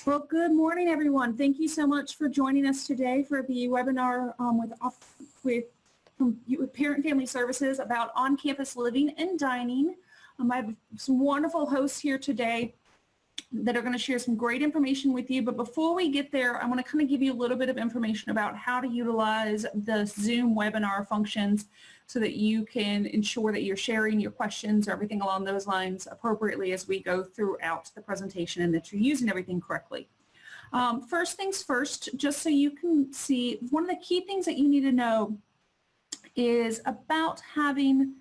Well, good morning, everyone. Thank you so much for joining us today for the webinar with Parent Family Services about on-campus living and dining. I have some wonderful hosts here today that are going to share some great information with you. But before we get there, I want to kind of give you a little bit of information about how to utilize the Zoom webinar functions so that you can ensure that you're sharing your questions or everything along those lines appropriately as we go throughout the presentation and that you're using everything correctly. First things first, just so you can see, one of the key things that you need to know is about having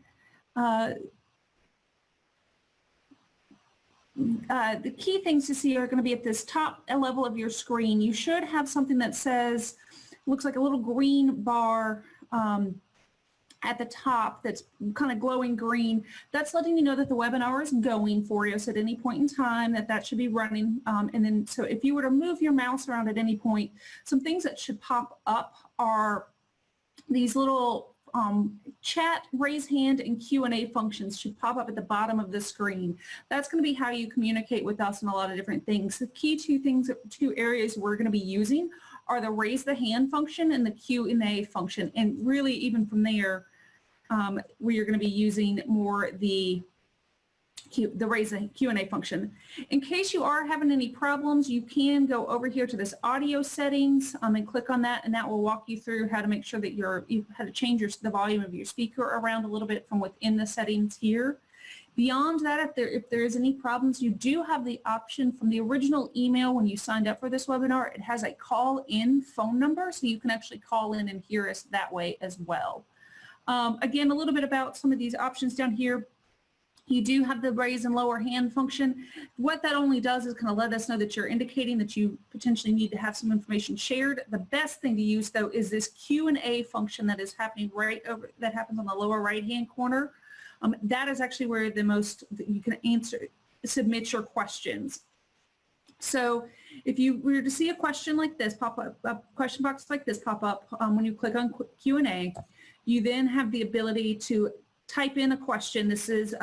the key things to see are going to be at this top level of your screen. You should have something that says, looks like a little green bar at the top that's kind of glowing green. That's letting you know that the webinar is going for you. So at any point in time that should be running. And then so if you were to move your mouse around at any point, some things that should pop up are these little chat, raise hand, and Q&A functions should pop up at the bottom of the screen. That's going to be how you communicate with us in a lot of different things. The key two areas we're going to be using are the raise the hand function and the Q&A function. And really, even from there, we are going to be using more the raise the Q&A function. In case you are having any problems, you can go over here to this audio settings and click on that, and that will walk you through how to make sure that how to change the volume of your speaker around a little bit from within the settings here. Beyond that, if there is any problems, you do have the option from the original email when you signed up for this webinar. It has a call-in phone number, so you can actually call in and hear us that way as well. Again, a little bit about some of these options down here. You do have the raise and lower hand function. What that only does is kind of let us know that you're indicating that you potentially need to have some information shared. The best thing to use, though, is this Q&A function that is happening that happens on the lower right-hand corner. That is actually where you can submit your questions. So if you were to see a question like this pop up, a question box like this pop up when you click on Q&A, you then have the ability to type in a question. This is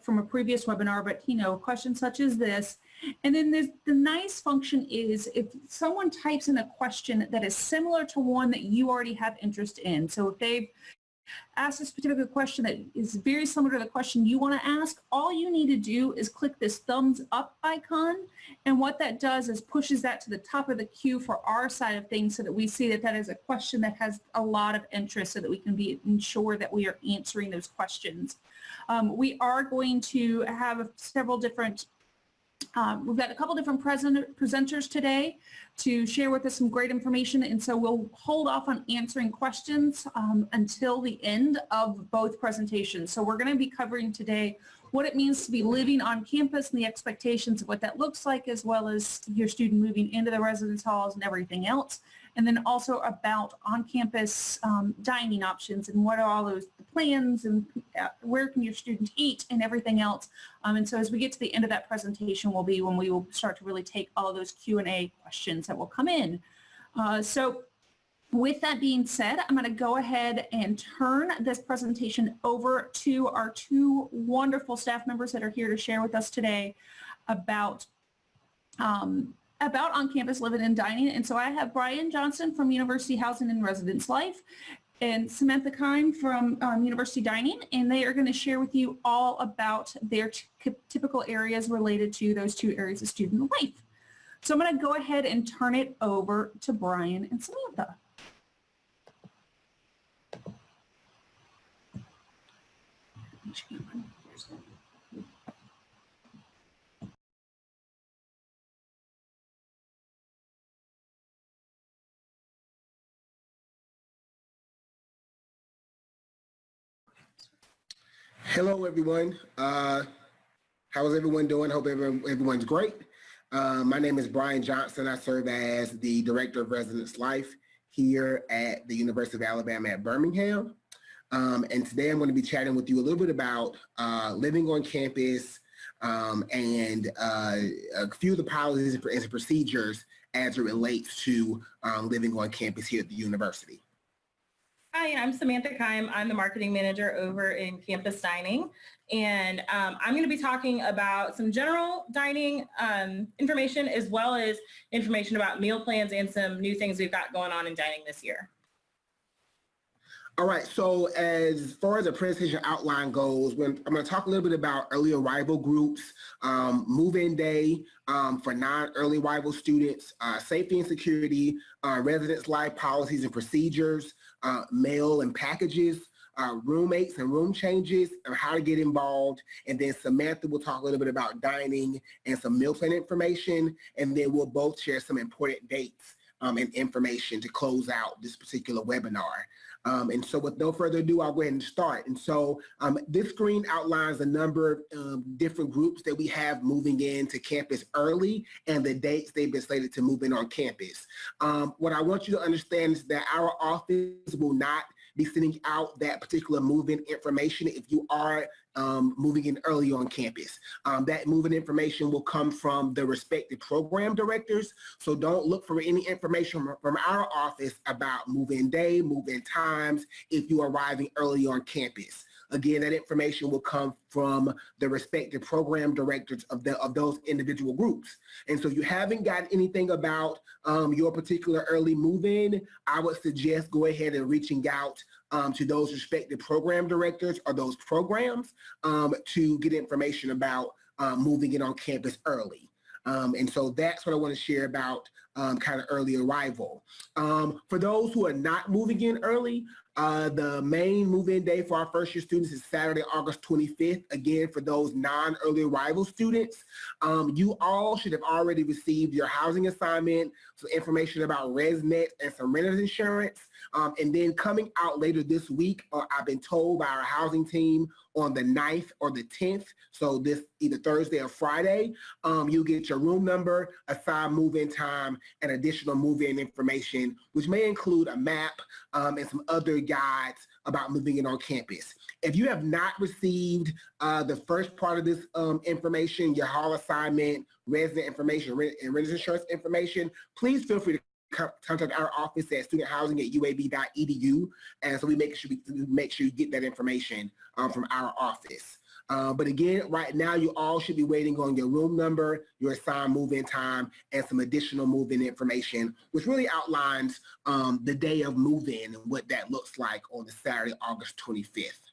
from a previous webinar, but a question such as this. And then the nice function is if someone types in a question that is similar to one that you already have interest in. So if they've asked a specific question that is very similar to the question you want to ask, all you need to do is click this thumbs up icon, and what that does is pushes that to the top of the queue for our side of things so that we see that is a question that has a lot of interest so that we can ensure that we are answering those questions. We are going to have several different we've got a couple different presenters today to share with us some great information, and so we'll hold off on answering questions until the end of both presentations. So we're going to be covering today what it means to be living on campus and the expectations of what that looks like, as well as your student moving into the residence halls and everything else. And then also about on-campus dining options and what are all those plans and where can your student eat and everything else. And so as we get to the end of that presentation will be when we will start to really take all of those Q&A questions that will come in. So with that being said, I'm going to go ahead and turn this presentation over to our two wonderful staff members that are here to share with us today about on-campus living and dining. And so I have Brian Johnson from University Housing and Residence Life and Samantha Kine from University Dining, and they are going to share with you all about their typical areas related to those two areas of student life. So I'm going to go ahead and turn it over to Brian and Samantha. Hello, everyone. How is everyone doing? Hope everyone's great. My name is Brian Johnson. I serve as the Director of Residence Life here at the University of Alabama at Birmingham. And today I'm going to be chatting with you a little bit about living on campus and a few of the policies and procedures as it relates to living on campus here at the university. Hi, I'm Samantha Keim. I'm the marketing manager over in campus dining. And I'm going to be talking about some general dining information as well as information about meal plans and some new things we've got going on in dining this year. All right, so as far as the presentation outline goes, I'm going to talk a little bit about early arrival groups, move-in day for non-early arrival students, safety and security, residence life policies and procedures, mail and packages, roommates and room changes, and how to get involved. And then Samantha will talk a little bit about dining and some meal plan information, and then we'll both share some important dates and information to close out this particular webinar. And so with no further ado, I'll go ahead and start. And so this screen outlines a number of different groups that we have moving into campus early and the dates they've been slated to move in on campus. What I want you to understand is that our office will not be sending out that particular move-in information if you are moving in early on campus. That move-in information will come from the respective program directors, so don't look for any information from our office about move-in day, move-in times if you are arriving early on campus. Again, that information will come from the respective program directors of those individual groups. And so if you haven't got anything about your particular early move-in, I would suggest go ahead and reaching out to those respective program directors or those programs to get information about moving in on campus early. And so that's what I want to share about kind of early arrival. For those who are not moving in early, the main move-in day for our first year students is Saturday, August 25th. Again, for those non-early arrival students, you all should have already received your housing assignment, some information about ResNet and some renter's insurance. And then coming out later this week, I've been told by our housing team on the 9th or the 10th, so this either Thursday or Friday, you'll get your room number, assigned move-in time, and additional move-in information, which may include a map and some other guides about moving in on campus. If you have not received the first part of this information, your hall assignment, resident information, and renter's insurance information, please feel free to contact our office at studenthousing@uab.edu, and so we make sure you get that information from our office. But again, right now you all should be waiting on your room number, your assigned move-in time, and some additional move-in information, which really outlines the day of move-in and what that looks like on the Saturday, August 25th.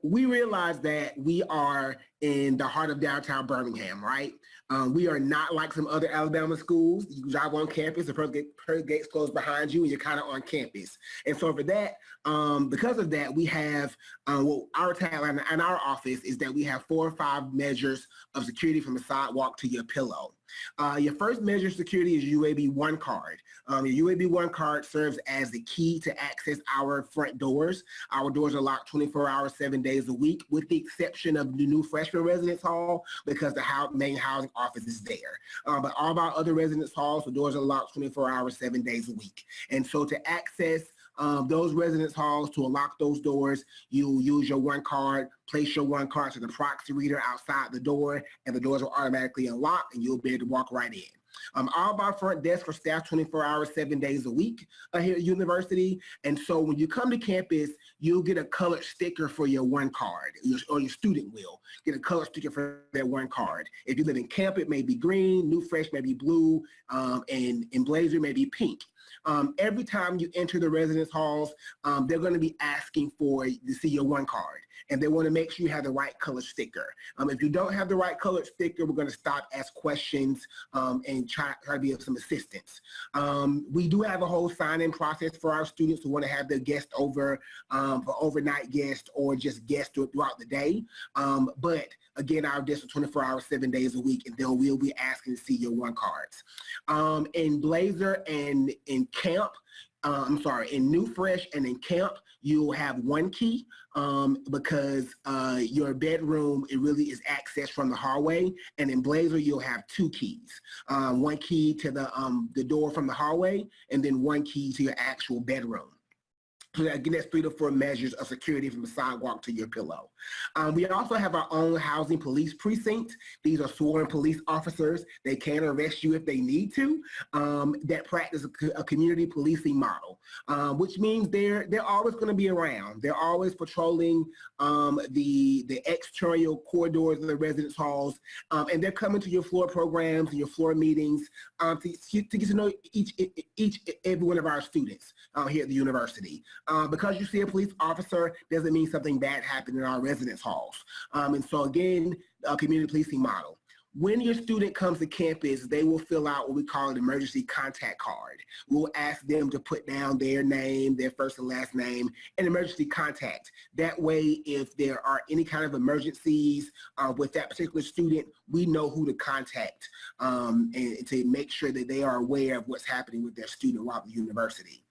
We realize that we are in the heart of downtown Birmingham, right? We are not like some other Alabama schools. You drive on campus, the pearl gates close behind you, and you're kind of on campus. And so for that, because of that, we have well, our tagline in our office is that we have 4 or 5 measures of security from the sidewalk to your pillow. Your first measure of security is UAB One card. Your UAB One card serves as the key to access our front doors. Our doors are locked 24 hours, 7 days a week, with the exception of the new freshman residence hall because the main housing office is there. But all of our other residence halls, the doors are locked 24 hours, 7 days a week. And so to access those residence halls, to unlock those doors, you use your One card, place your One card to the proxy reader outside the door, and the doors will automatically unlock and you'll be able to walk right in. All of our front desks are staffed 24 hours, 7 days a week here at university. And so when you come to campus, you'll get a colored sticker for your One card, or your student will get a colored sticker for their One card. If you live in Camp, it may be green, New Fresh may be blue, and in Blazer may be pink. Every time you enter the residence halls, they're going to be asking to see your One card, and they want to make sure you have the right color sticker. If you don't have the right colored sticker, we're going to stop, ask questions, and try to be of some assistance. We do have a whole sign-in process for our students who want to have their guests over for overnight guests or just guests throughout the day. But again, our desks are 24 hours, 7 days a week, and then we'll be asking to see your One cards. In Blazer and in Camp, in New Fresh and in Camp, you'll have one key because your bedroom, it really is accessed from the hallway. And in Blazer, you'll have 2 keys. One key to the door from the hallway, and then one key to your actual bedroom. So again, that's 3 to 4 measures of security from the sidewalk to your pillow. We also have our own housing police precinct. These are sworn police officers. They can arrest you if they need to, that practice a community policing model, which means they're always going to be around. They're always patrolling the exterior corridors of the residence halls, and they're coming to your floor programs and your floor meetings to get to know every one of our students here at the university. Because you see a police officer doesn't mean something bad happened in our residence halls. And so again, a community policing model. When your student comes to campus, they will fill out what we call an emergency contact card. We'll ask them to put down their name, their first and last name, and emergency contact. That way, if there are any kind of emergencies with that particular student, we know who to contact and to make sure that they are aware of what's happening with their student while at the university.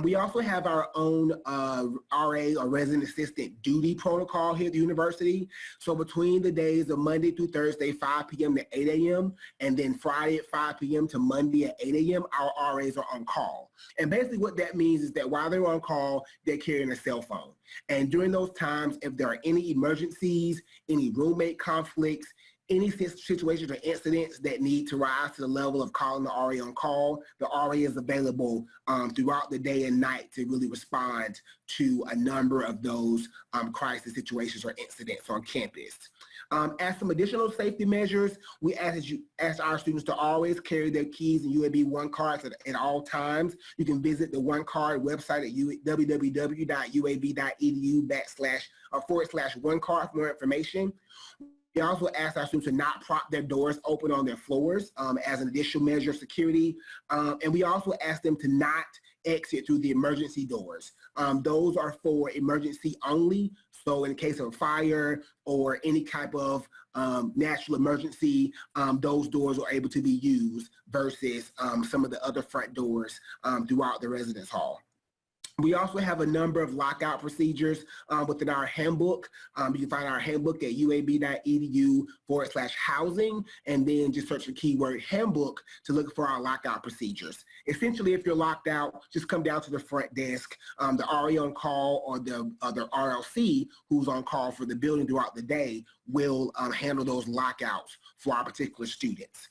We also have our own RA or resident assistant duty protocol here at the university. So between the days of Monday through Thursday, 5 p.m. to 8 a.m., and then Friday at 5 p.m. to Monday at 8 a.m., our RAs are on call. And basically what that means is that while they're on call, they're carrying a cell phone. And during those times, if there are any emergencies, any roommate conflicts, any situations or incidents that need to rise to the level of calling the RA on call, the RA is available throughout the day and night to really respond to a number of those crisis situations or incidents on campus. As some additional safety measures, we ask our students to always carry their keys and UAB One cards at all times. You can visit the One Card website at www.uab.edu//one card for more information. We also ask our students to not prop their doors open on their floors as an additional measure of security. And we also ask them to not exit through the emergency doors. Those are for emergency only. So in case of a fire or any type of natural emergency, those doors are able to be used versus some of the other front doors throughout the residence hall. We also have a number of lockout procedures within our handbook. You can find our handbook at uab.edu/housing, and then just search the keyword handbook to look for our lockout procedures. Essentially, if you're locked out, just come down to the front desk. The RA on call or the RLC who's on call for the building throughout the day will handle those lockouts for our particular students.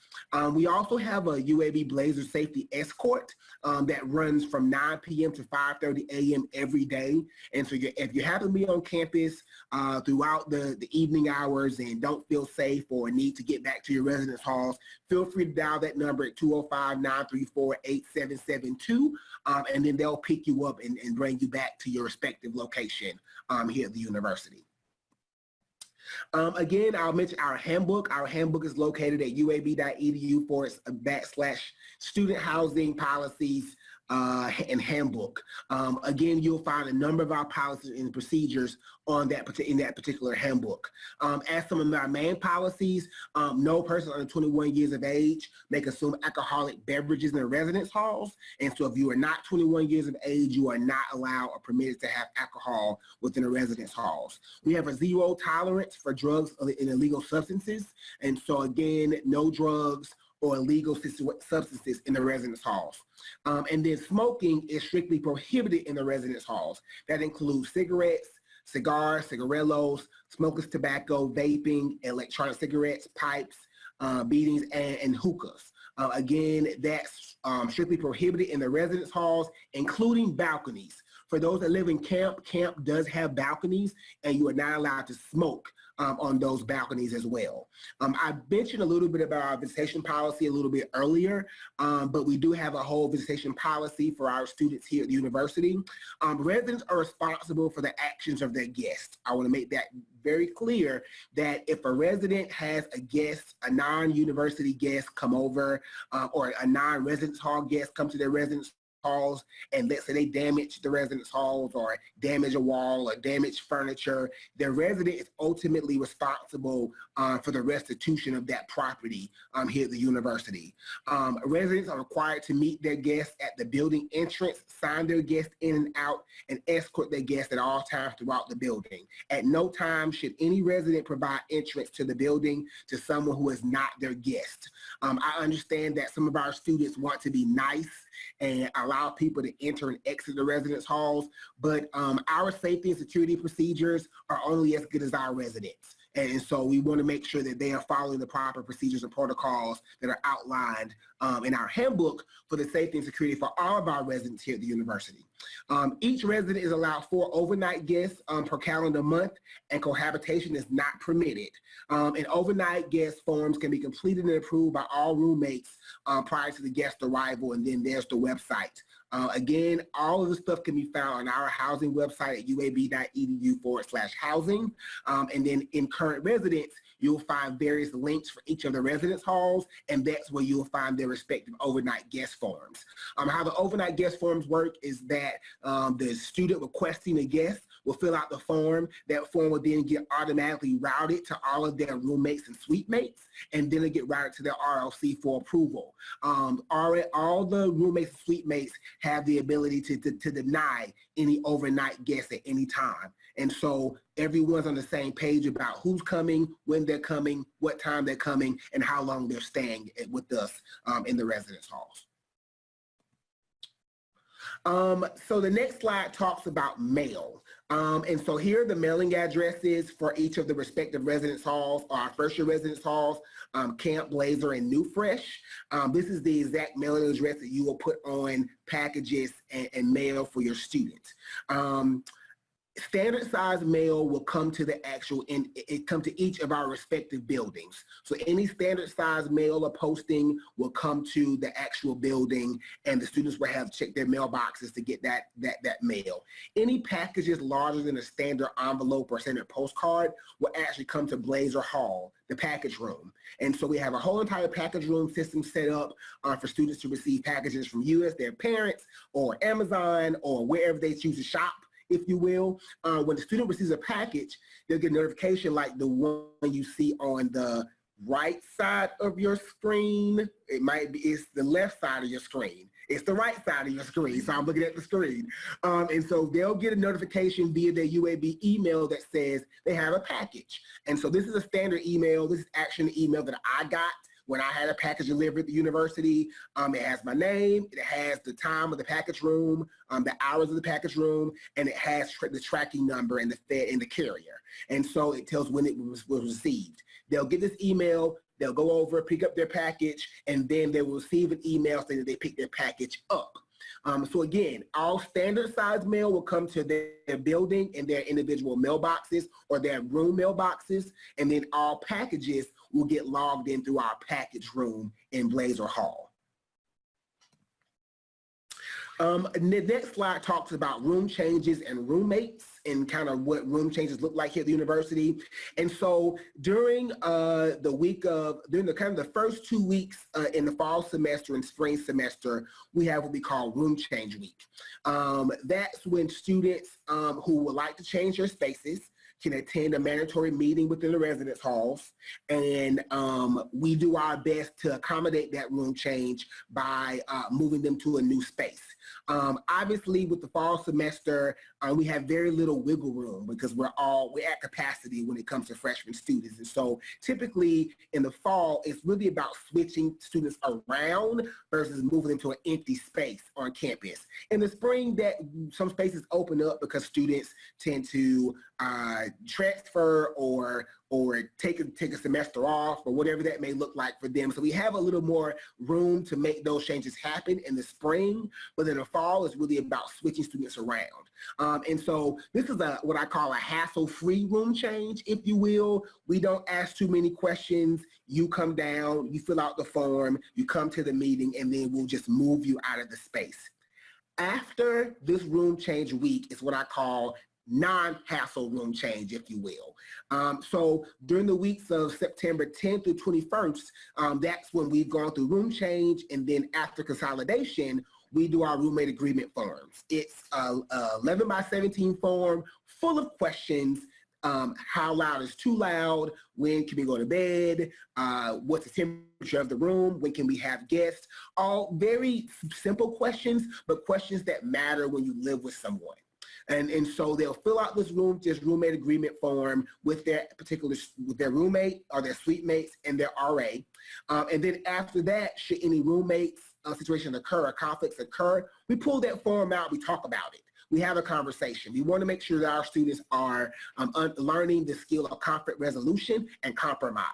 We also have a UAB Blazer Safety Escort that runs from 9 p.m. to 5:30 a.m. every day. And so if you happen to be on campus throughout the evening hours and don't feel safe or need to get back to your residence halls, feel free to dial that number at 205-934-8772, and then they'll pick you up and bring you back to your respective location here at the university. Again, I'll mention our handbook. Our handbook is located at uab.edu/student housing policies and handbook. Again, you'll find a number of our policies and procedures on in that particular handbook. As some of our main policies, no person under 21 years of age may consume alcoholic beverages in the residence halls. And so if you are not 21 years of age, you are not allowed or permitted to have alcohol within the residence halls. We have a zero tolerance for drugs and illegal substances. And so again, no drugs or illegal substances in the residence halls. And then smoking is strictly prohibited in the residence halls. That includes cigarettes, cigars, cigarillos, smokeless tobacco, vaping, electronic cigarettes, pipes, beatings, and hookahs. Again, that's strictly prohibited in the residence halls, including balconies. For those that live in camp, camp does have balconies, and you are not allowed to smoke on those balconies as well. I mentioned a little bit about our visitation policy a little bit earlier, but we do have a whole visitation policy for our students here at the university. Residents are responsible for the actions of their guests. I want to make that very clear that if a resident has a guest, a non-university guest come over, or a non-residence hall guest come to their residence halls, and let's say they damage the residence halls or damage a wall or damage furniture, the resident is ultimately responsible for the restitution of that property here at the university. Residents are required to meet their guests at the building entrance, sign their guests in and out, and escort their guests at all times throughout the building. At no time should any resident provide entrance to the building to someone who is not their guest. I understand that some of our students want to be nice and allow people to enter and exit the residence halls. But our safety and security procedures are only as good as our residents. And so we want to make sure that they are following the proper procedures and protocols that are outlined in our handbook for the safety and security for all of our residents here at the university. Each resident is allowed 4 overnight guests per calendar month, and cohabitation is not permitted. And overnight guest forms can be completed and approved by all roommates prior to the guest arrival, and then there's the website. Again, all of the stuff can be found on our housing website at uab.edu/housing. And then in current residence, you'll find various links for each of the residence halls, and that's where you'll find their respective overnight guest forms. How the overnight guest forms work is that the student requesting a guest will fill out the form. That form will then get automatically routed to all of their roommates and suite mates, and then it get routed to their RLC for approval. All the roommates and suite mates have the ability to deny any overnight guests at any time. And so everyone's on the same page about who's coming, when they're coming, what time they're coming, and how long they're staying with us in the residence halls. So the next slide talks about mail. And so here are the mailing addresses for each of the respective residence halls, our first year residence halls, Camp Blazer and New Fresh. This is the exact mailing address that you will put on packages and mail for your students. Standard size mail will come to the actual, it come to each of our respective buildings. So any standard size mail or posting will come to the actual building, and the students will have to check their mailboxes to get that mail. Any packages larger than a standard envelope or standard postcard will actually come to Blazer Hall, the package room. And so we have a whole entire package room system set up for students to receive packages from you as their parents or Amazon or wherever they choose to shop, if you will. When the student receives a package, they'll get a notification like the one you see on the right side of your screen. It's the left side of your screen. It's the right side of your screen, so I'm looking at the screen. And so they'll get a notification via their UAB email that says they have a package. And so this is a standard email. This is actually an email that I got when I had a package delivered at the university. It has my name, it has the time of the package room, the hours of the package room, and it has the tracking number and the carrier. And so it tells when it was received. They'll get this email, they'll go over, pick up their package, and then they will receive an email saying that they picked their package up. So again, all standard size mail will come to their building in their individual mailboxes or their room mailboxes, and then all packages will get logged in through our package room in Blazer Hall. The next slide talks about room changes and roommates and kind of what room changes look like here at the university. And so during the first 2 weeks in the fall semester and spring semester, we have what we call room change week. That's when students who would like to change their spaces can attend a mandatory meeting within the residence halls, and we do our best to accommodate that room change by moving them to a new space. Obviously, with the fall semester, we have very little wiggle room because we're at capacity when it comes to freshman students. And so typically in the fall, it's really about switching students around versus moving them to an empty space on campus. In the spring, that some spaces open up because students tend to transfer or take a semester off or whatever that may look like for them. So we have a little more room to make those changes happen in the spring, but in the fall is really about switching students around. And so this is what I call a hassle-free room change, if you will. We don't ask too many questions. You come down, you fill out the form, you come to the meeting, and then we'll just move you out of the space. After this room change week is what I call non-hassle room change, if you will. So during the weeks of September 10th through 21st, that's when we've gone through room change, and then after consolidation, we do our roommate agreement forms. It's a 11 by 17 form full of questions. How loud is too loud? When can we go to bed? What's the temperature of the room? When can we have guests? All very simple questions, but questions that matter when you live with someone. And so they'll fill out this roommate agreement form with their roommate or their suite mates and their RA. And then after that, should any roommates situation occur or conflicts occur, we pull that form out, we talk about it. We have a conversation. We want to make sure that our students are learning the skill of conflict resolution and compromise.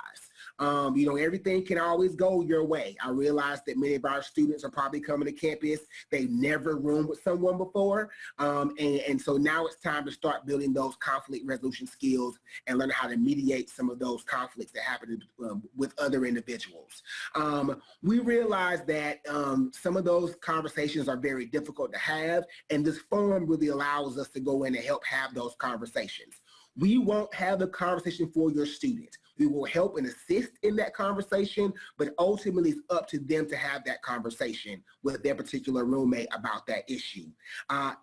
Everything can always go your way. I realize that many of our students are probably coming to campus. They've never roomed with someone before. And so now it's time to start building those conflict resolution skills and learn how to mediate some of those conflicts that happen with other individuals. We realize that some of those conversations are very difficult to have, and this forum really allows us to go in and help have those conversations. We won't have the conversation for your students. We will help and assist in that conversation, but ultimately it's up to them to have that conversation with their particular roommate about that issue.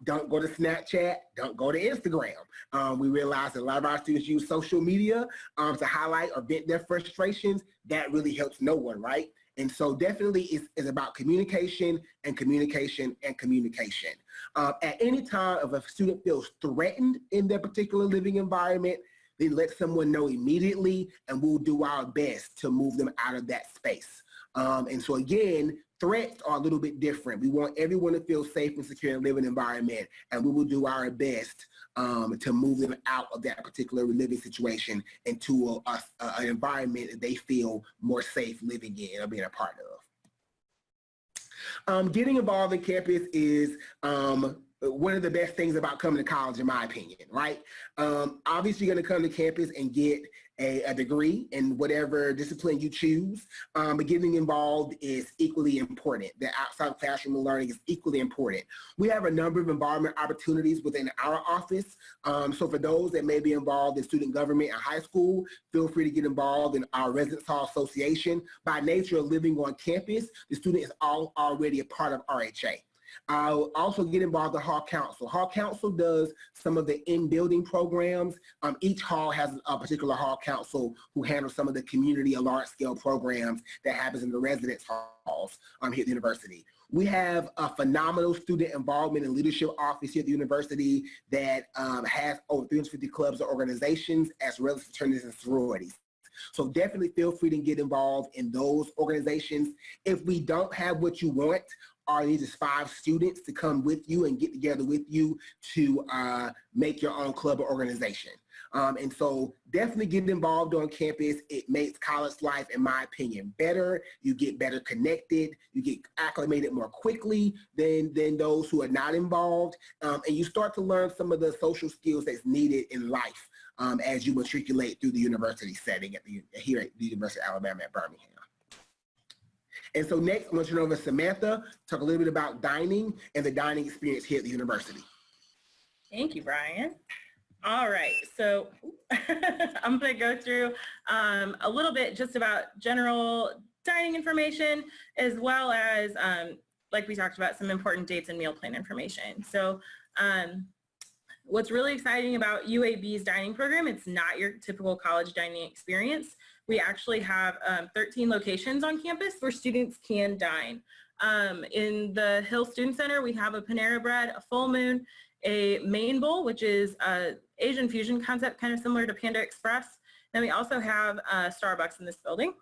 Don't go to Snapchat, don't go to Instagram. We realize that a lot of our students use social media to highlight or vent their frustrations. That really helps no one, right? And so definitely it's about communication and communication and communication. At any time, if a student feels threatened in their particular living environment, then let someone know immediately, and we'll do our best to move them out of that space. And so again, threats are a little bit different. We want everyone to feel safe and secure in a living environment, and we will do our best to move them out of that particular living situation into an environment that they feel more safe living in or being a part of. Getting involved in campus is one of the best things about coming to college, in my opinion, right? Obviously, you're going to come to campus and get a degree in whatever discipline you choose, but getting involved is equally important. The outside classroom learning is equally important. We have a number of involvement opportunities within our office. So for those that may be involved in student government in high school, feel free to get involved in our Residence Hall Association. By nature of living on campus, the student is already a part of RHA. I'll also get involved in Hall Council. Hall Council does some of the in-building programs. Each hall has a particular Hall Council who handles some of the community or large-scale programs that happens in the residence halls here at the university. We have a phenomenal student involvement and leadership office here at the university that has over 350 clubs or organizations as well as fraternities and sororities. So definitely feel free to get involved in those organizations. If we don't have what you want, or need just 5 students to come with you and get together with you to make your own club or organization. And so definitely get involved on campus. It makes college life, in my opinion, better. You get better connected. You get acclimated more quickly than those who are not involved. And you start to learn some of the social skills that's needed in life as you matriculate through the university setting here at the University of Alabama at Birmingham. And so next, I'm going to turn over to Samantha, talk a little bit about dining and the dining experience here at the university. Thank you, Brian. All right, so I'm going to go through a little bit just about general dining information, as well as, like we talked about, some important dates and meal plan information. So what's really exciting about UAB's dining program, it's not your typical college dining experience. We actually have 13 locations on campus where students can dine. In the Hill Student Center, we have a Panera Bread, a Full Moon, a Main Bowl, which is an Asian fusion concept, kind of similar to Panda Express. Then we also have Starbucks in this building.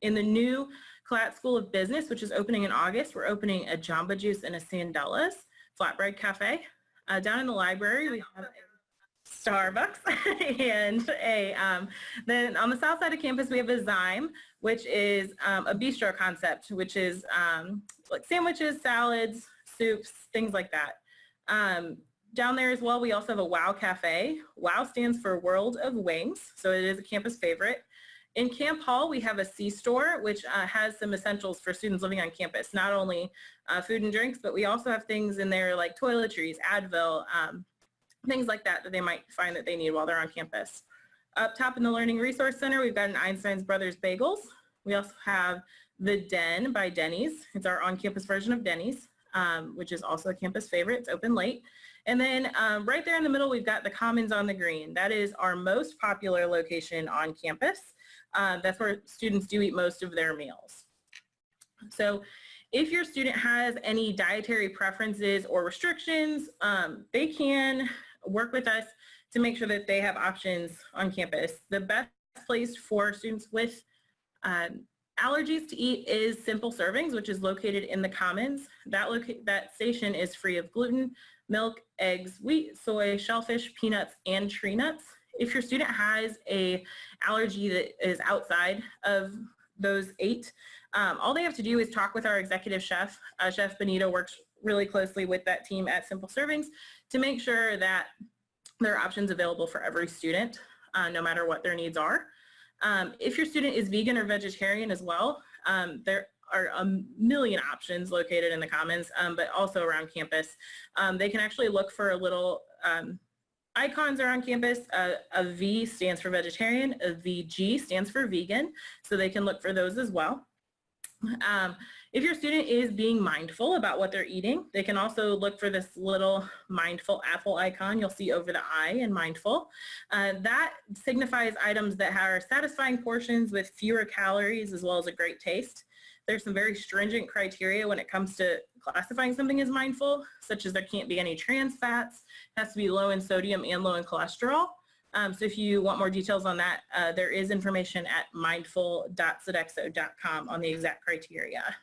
In the new Collat School of Business, which is opening in August, we're opening a Jamba Juice and a Sandella's Flatbread Cafe. Down in the library, we have Starbucks and then on the south side of campus we have a Zyme, which is a bistro concept, which is like sandwiches, salads, soups, things like that. Down there as well, we also have a WOW Cafe. WOW stands for World of Wings, so it is a campus favorite. In Camp Hall, we have a C-store, which has some essentials for students living on campus, not only food and drinks, but we also have things in there like toiletries, Advil, things like that that they might find that they need while they're on campus. Up top in the Learning Resource Center, we've got an Einstein's Brothers Bagels. We also have The Den by Denny's. It's our on-campus version of Denny's, which is also a campus favorite. It's open late. And then right there in the middle, we've got the Commons on the Green. That is our most popular location on campus. That's where students do eat most of their meals. So If your student has any dietary preferences or restrictions, they can work with us to make sure that they have options on campus. The best place for students with allergies to eat is Simple Servings, which is located in the Commons. That station is free of gluten, milk, eggs, wheat, soy, shellfish, peanuts, and tree nuts. If your student has a allergy that is outside of those 8, all they have to do is talk with our executive chef. Chef Benito works really closely with that team at Simple Servings to make sure that there are options available for every student, no matter what their needs are. If your student is vegan or vegetarian as well, there are a million options located in the Commons, but also around campus. They can actually look for a little icons around campus. A V stands for vegetarian, a VG stands for vegan, so they can look for those as well. If your student is being mindful about what they're eating, they can also look for this little mindful apple icon you'll see over the I in mindful. That signifies items that are satisfying portions with fewer calories as well as a great taste. There's some very stringent criteria when it comes to classifying something as mindful, such as there can't be any trans fats, it has to be low in sodium and low in cholesterol. So if you want more details on that, there is information at mindful.sodexo.com on the exact criteria.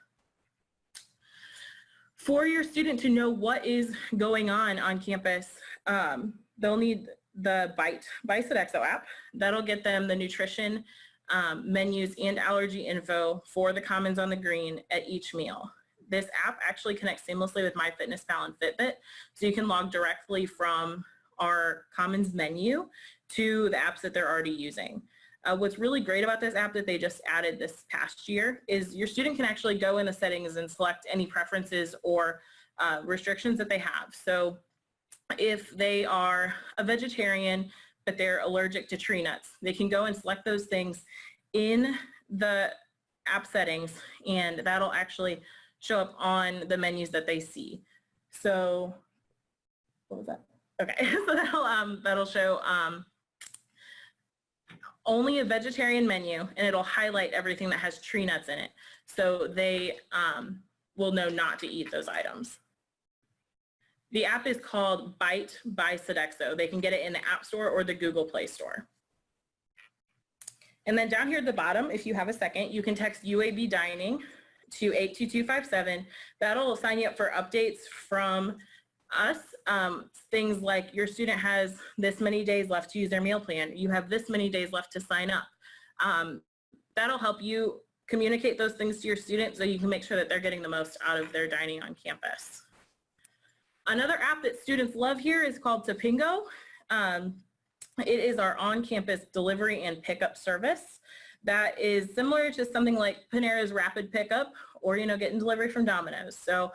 For your student to know what is going on campus, they'll need the Bite by Sodexo app. That'll get them the nutrition, menus, and allergy info for the Commons on the Green at each meal. This app actually connects seamlessly with MyFitnessPal and Fitbit, so you can log directly from our Commons menu to the apps that they're already using. What's really great about this app that they just added this past year is your student can actually go in the settings and select any preferences or restrictions that they have. So if they are a vegetarian, but they're allergic to tree nuts, they can go and select those things in the app settings, and that'll actually show up on the menus that they see. So what was that? Okay, so that'll show only a vegetarian menu, and it'll highlight everything that has tree nuts in it. So they will know not to eat those items. The app is called Bite by Sodexo. They can get it in the App Store or the Google Play Store. And then down here at the bottom, if you have a second, you can text UAB Dining to 82257. That'll sign you up for updates from us. Things like your student has this many days left to use their meal plan. You have this many days left to sign up. That'll help you communicate those things to your students so you can make sure that they're getting the most out of their dining on campus. Another app that students love here is called Tapingo. It is our on-campus delivery and pickup service that is similar to something like Panera's Rapid Pickup or, getting delivery from Domino's. So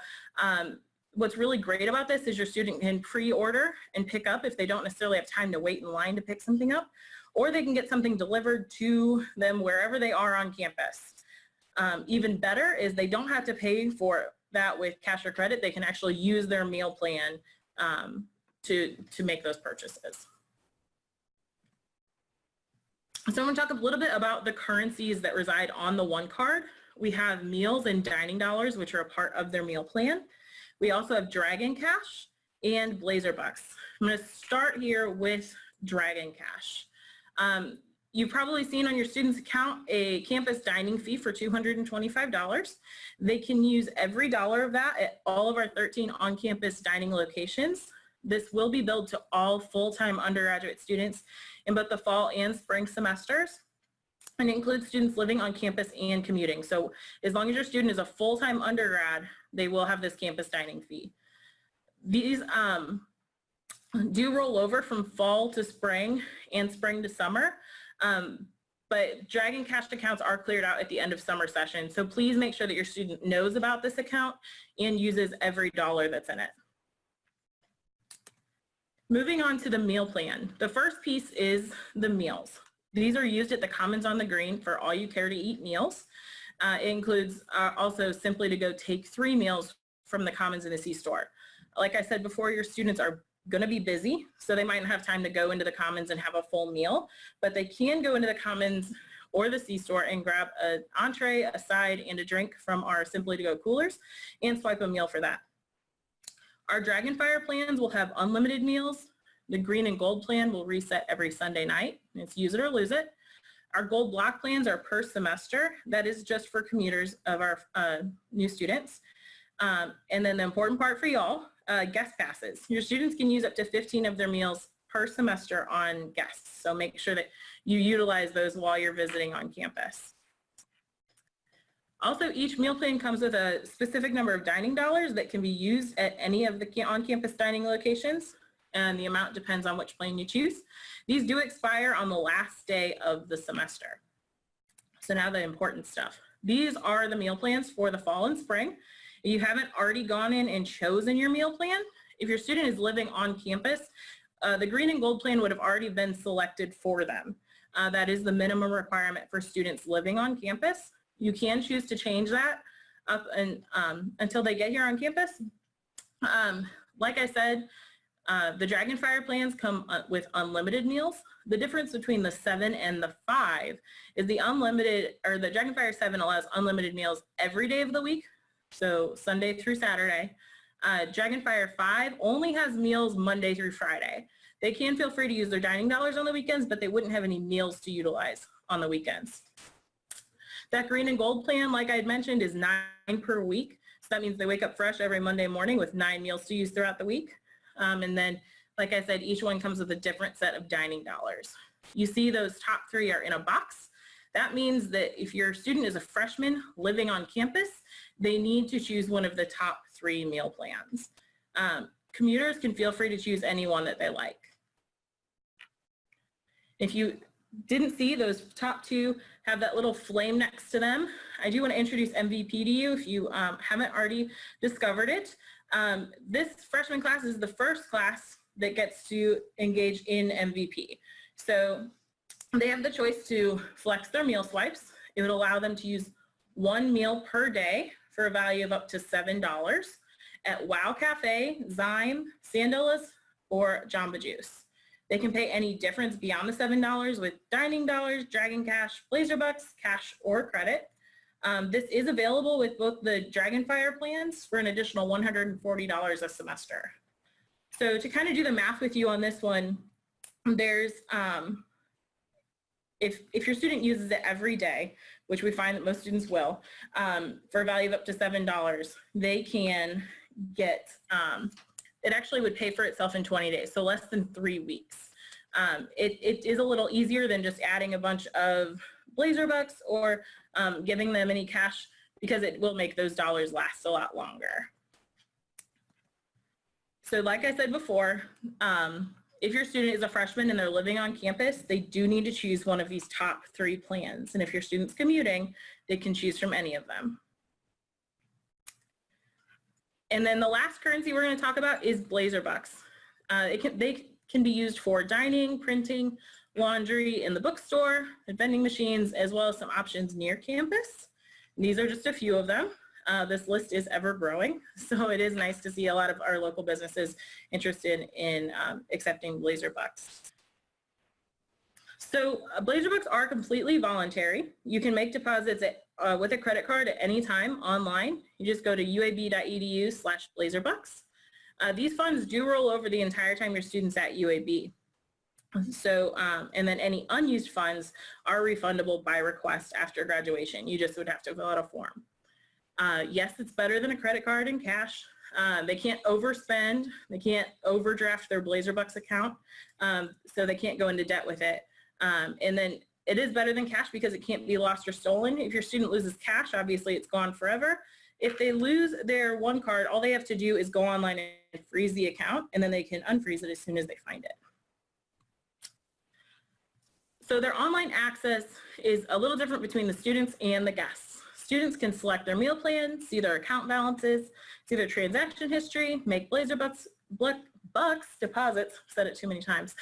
what's really great about this is your student can pre-order and pick up if they don't necessarily have time to wait in line to pick something up, or they can get something delivered to them wherever they are on campus. Even better is they don't have to pay for that with cash or credit. They can actually use their meal plan to make those purchases. So I'm going to talk a little bit about the currencies that reside on the One Card. We have meals and dining dollars, which are a part of their meal plan. We also have Dragon Cash and Blazer Bucks. I'm going to start here with Dragon Cash. You've probably seen on your student's account a campus dining fee for $225. They can use every dollar of that at all of our 13 on-campus dining locations. This will be billed to all full-time undergraduate students in both the fall and spring semesters, and includes students living on campus and commuting. So as long as your student is a full-time undergrad, they will have this campus dining fee. These do roll over from fall to spring and spring to summer, but Dragon Cash accounts are cleared out at the end of summer session. So please make sure that your student knows about this account and uses every dollar that's in it. Moving on to the meal plan. The first piece is the meals. These are used at the Commons on the Green for all you care to eat meals. It includes also simply to go take 3 meals from the Commons in the C-Store. Like I said before, your students are going to be busy, so they might not have time to go into the Commons and have a full meal, but they can go into the Commons or the C-store and grab an entree, a side, and a drink from our Simply to Go coolers and swipe a meal for that. Our Dragonfire plans will have unlimited meals. The green and gold plan will reset every Sunday night. It's use it or lose it. Our gold block plans are per semester. That is just for commuters of our new students. And then the important part for y'all, guest passes. Your students can use up to 15 of their meals per semester on guests. So make sure that you utilize those while you're visiting on campus. Also, each meal plan comes with a specific number of dining dollars that can be used at any of the on-campus dining locations, and the amount depends on which plan you choose. These do expire on the last day of the semester. So now the important stuff. These are the meal plans for the fall and spring. If you haven't already gone in and chosen your meal plan, if your student is living on campus, the green and gold plan would have already been selected for them. That is the minimum requirement for students living on campus. You can choose to change that up and until they get here on campus. Like I said, the Dragonfire plans come with unlimited meals. The difference between the 7 and the 5 is the unlimited, or the Dragonfire 7 allows unlimited meals every day of the week, so Sunday through Saturday. Dragonfire 5 only has meals Monday through Friday. They can feel free to use their dining dollars on the weekends, but they wouldn't have any meals to utilize on the weekends. That green and gold plan, like I had mentioned, is 9 per week. So that means they wake up fresh every Monday morning with 9 meals to use throughout the week. And then, like I said, each one comes with a different set of dining dollars. You see those top 3 are in a box. That means that if your student is a freshman living on campus, they need to choose one of the top 3 meal plans. Commuters can feel free to choose any one that they like. If you didn't see, those top 2 have that little flame next to them. I do want to introduce MVP to you if you haven't already discovered it. This freshman class is the first class that gets to engage in MVP. So they have the choice to flex their meal swipes. It would allow them to use 1 meal per day for a value of up to $7 at Wow Cafe, Zyme, Sandilas, or Jamba Juice. They can pay any difference beyond the $7 with dining dollars, Dragon Cash, Blazer Bucks, cash, or credit. This is available with both the Dragonfire plans for an additional $140 a semester. So to kind of do the math with you on this one, there's, if your student uses it every day, which we find that most students will, for a value of up to $7, they can get, it actually would pay for itself in 20 days, so less than 3 weeks. It is a little easier than just adding a bunch of Blazer Bucks or giving them any cash, because it will make those dollars last a lot longer. So like I said before, if your student is a freshman and they're living on campus, they do need to choose one of these top 3 plans. And if your student's commuting, they can choose from any of them. And then the last currency we're going to talk about is Blazer Bucks. They can be used for dining, printing, laundry in the bookstore, and vending machines, as well as some options near campus. And these are just a few of them. This list is ever growing, so it is nice to see a lot of our local businesses interested in accepting Blazer Bucks. So Blazer Bucks are completely voluntary. You can make deposits with a credit card at any time online. You just go to uab.edu/blazerbucks. These funds do roll over the entire time your student's at UAB. So, and then any unused funds are refundable by request after graduation. You just would have to fill out a form. Yes, it's better than a credit card and cash. They can't overspend. They can't overdraft their Blazer Bucks account, so they can't go into debt with it. And then it is better than cash because it can't be lost or stolen. If your student loses cash, obviously it's gone forever. If they lose their one card, all they have to do is go online and freeze the account, and then they can unfreeze it as soon as they find it. So their online access is a little different between the students and the guests. Students can select their meal plan, see their account balances, see their transaction history, make Blazer Bucks deposits, said it too many times,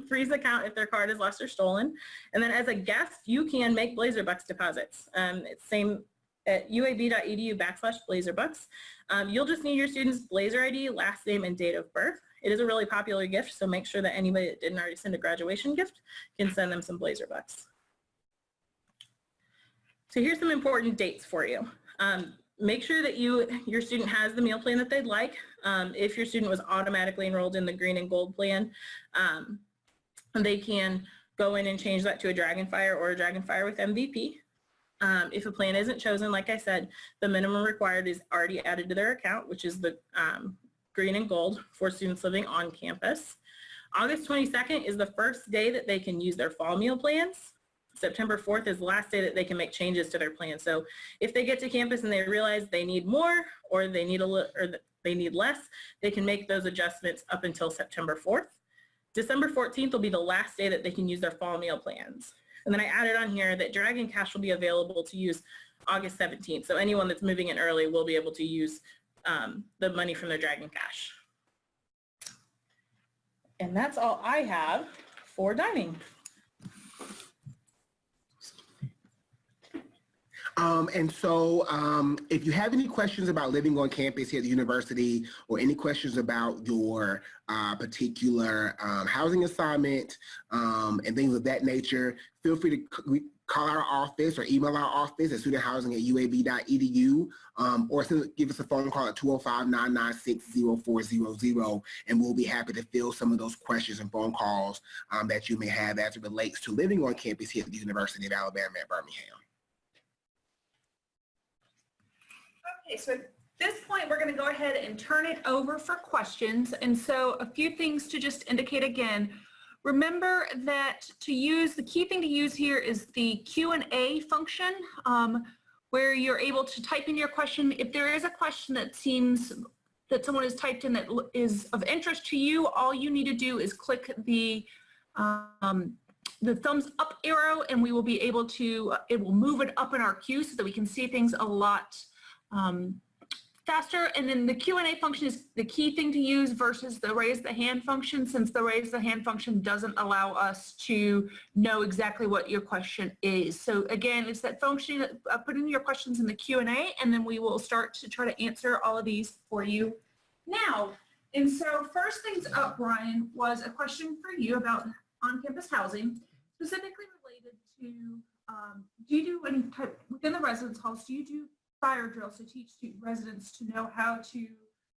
freeze account if their card is lost or stolen. And then as a guest, you can make Blazer Bucks deposits. It's same at uab.edu/blazerbucks. You'll just need your student's Blazer ID, last name, and date of birth. It is a really popular gift, so make sure that anybody that didn't already send a graduation gift can send them some Blazer Bucks. So here's some important dates for you. Make sure that your student has the meal plan that they'd like. If your student was automatically enrolled in the green and gold plan, they can go in and change that to a Dragonfire or a Dragonfire with MVP. If a plan isn't chosen, like I said, the minimum required is already added to their account, which is the green and gold for students living on campus. August 22nd is the first day that they can use their fall meal plans. September 4th is the last day that they can make changes to their plan. So if they get to campus and they realize they need more or they need they need less, they can make those adjustments up until September 4th. December 14th will be the last day that they can use their fall meal plans. And then I added on here that Dragon Cash will be available to use August 17th. So anyone that's moving in early will be able to use the money from their Dragon Cash. And that's all I have for dining. And so if you have any questions about living on campus here at the university or any questions about your particular housing assignment and things of that nature, feel free to call our office or email our office at studenthousing@uab.edu or give us a phone call at 205-996-0400 and we'll be happy to fill some of those questions and phone calls that you may have as it relates to living on campus here at the University of Alabama at Birmingham. Okay, so at this point, we're going to go ahead and turn it over for questions. And so a few things to just indicate again. Remember that the key thing to use here is the Q&A function where you're able to type in your question. If there is a question that seems that someone has typed in that is of interest to you, all you need to do is click the thumbs up arrow and we will be able to, it will move it up in our queue so that we can see things a lot faster. And then the Q&A function is the key thing to use versus the raise the hand function, since the raise the hand function doesn't allow us to know exactly what your question is. So again, it's that function of putting your questions in the Q&A and then we will start to try to answer all of these for you now. And so first things up, Brian, was a question for you about on-campus housing, specifically related to, do you do any type, within the residence halls, do you do fire drills to teach residents to know how to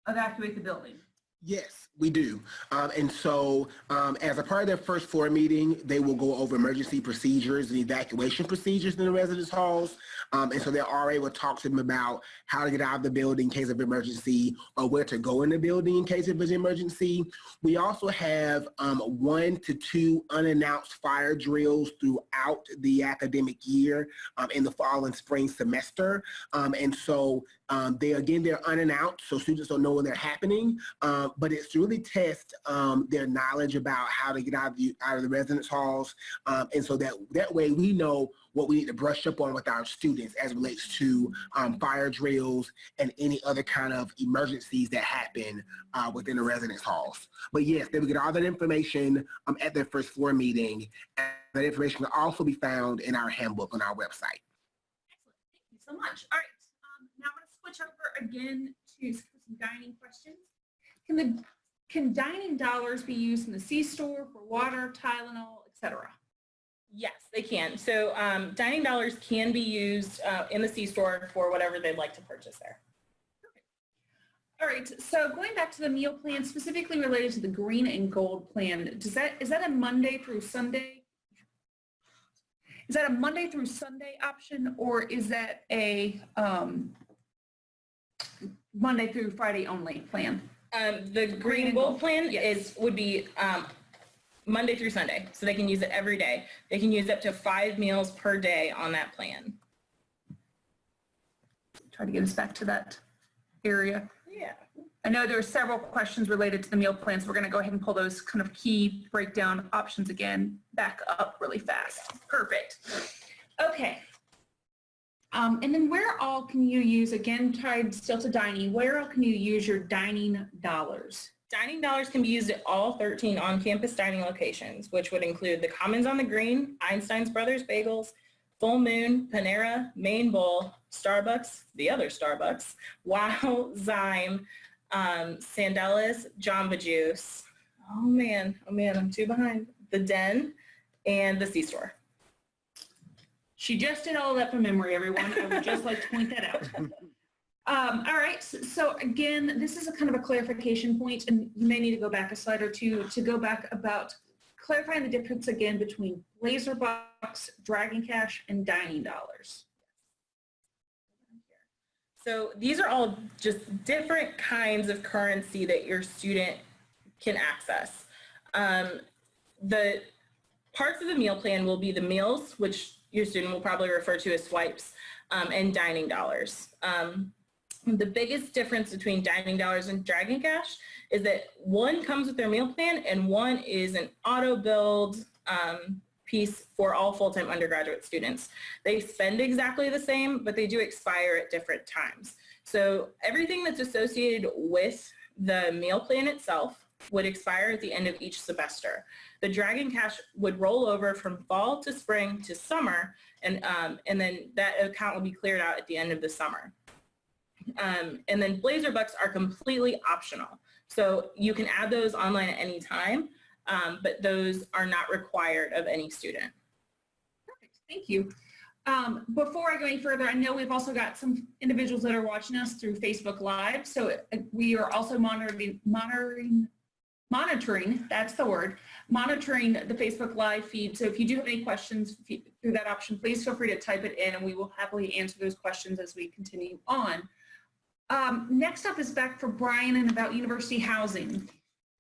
evacuate the building? Yes, we do. And so as a part of their first floor meeting, they will go over emergency procedures and evacuation procedures in the residence halls. And so they're already will talk to them about how to get out of the building in case of emergency or where to go in the building in case of an emergency. We also have 1 to 2 unannounced fire drills throughout the academic year in the fall and spring semester. And so they're unannounced, so students don't know when they're happening, but it's to really test their knowledge about how to get out of the residence halls, and so that way we know what we need to brush up on with our students as it relates to fire drills and any other kind of emergencies that happen within the residence halls. But yes, they will get all that information at their first floor meeting, and that information will also be found in our handbook on our website. Excellent, thank you so much. All right. Now I'm going to switch over again to some dining questions. Can dining dollars be used in the C-store for water, Tylenol, etc.? Yes, they can. So dining dollars can be used in the C-store for whatever they'd like to purchase there. Perfect. All right, so going back to the meal plan, specifically related to the green and gold plan, is that a Monday through Sunday? Is that a Monday through Sunday option, or is that a Monday through Friday only plan? The green and gold plan would be Monday through Sunday, so they can use it every day. They can use up to 5 meals per day on that plan. Try to get us back to that area. Yeah. I know there are several questions related to the meal plans. We're going to go ahead and pull those kind of key breakdown options again back up really fast. Perfect. Okay. And then where all can you use, again, tied still to dining, where all can you use your dining dollars? Dining dollars can be used at all 13 on-campus dining locations, which would include the Commons on the Green, Einstein's Brothers Bagels, Full Moon, Panera, Main Bowl, Starbucks, the other Starbucks, Wow, Zyme, Sandella's, Jamba Juice, oh man, I'm 2 behind, The Den, and the C-Store. She just did all of that from memory, everyone. I would just like to point that out. All right, so again, this is a kind of a clarification point, and you may need to go back a slide or two to go back about clarifying the difference again between Blazer Bucks, Dragon Cash, and Dining Dollars. So these are all just different kinds of currency that your student can access. The parts of the meal plan will be the meals, which your student will probably refer to as swipes, and dining dollars. The biggest difference between dining dollars and Dragon Cash is that one comes with their meal plan and one is an auto build piece for all full-time undergraduate students. They spend exactly the same, but they do expire at different times. So everything that's associated with the meal plan itself would expire at the end of each semester. The Dragon Cash would roll over from fall to spring to summer, and then that account will be cleared out at the end of the summer. And then Blazer Bucks are completely optional. So you can add those online at any time, but those are not required of any student. Perfect, thank you. Before I go any further, I know we've also got some individuals that are watching us through Facebook Live. So we are also monitoring, that's the word, monitoring the Facebook Live feed. So if you do have any questions through that option, please feel free to type it in and we will happily answer those questions as we continue on. Next up is back for Brian and about university housing.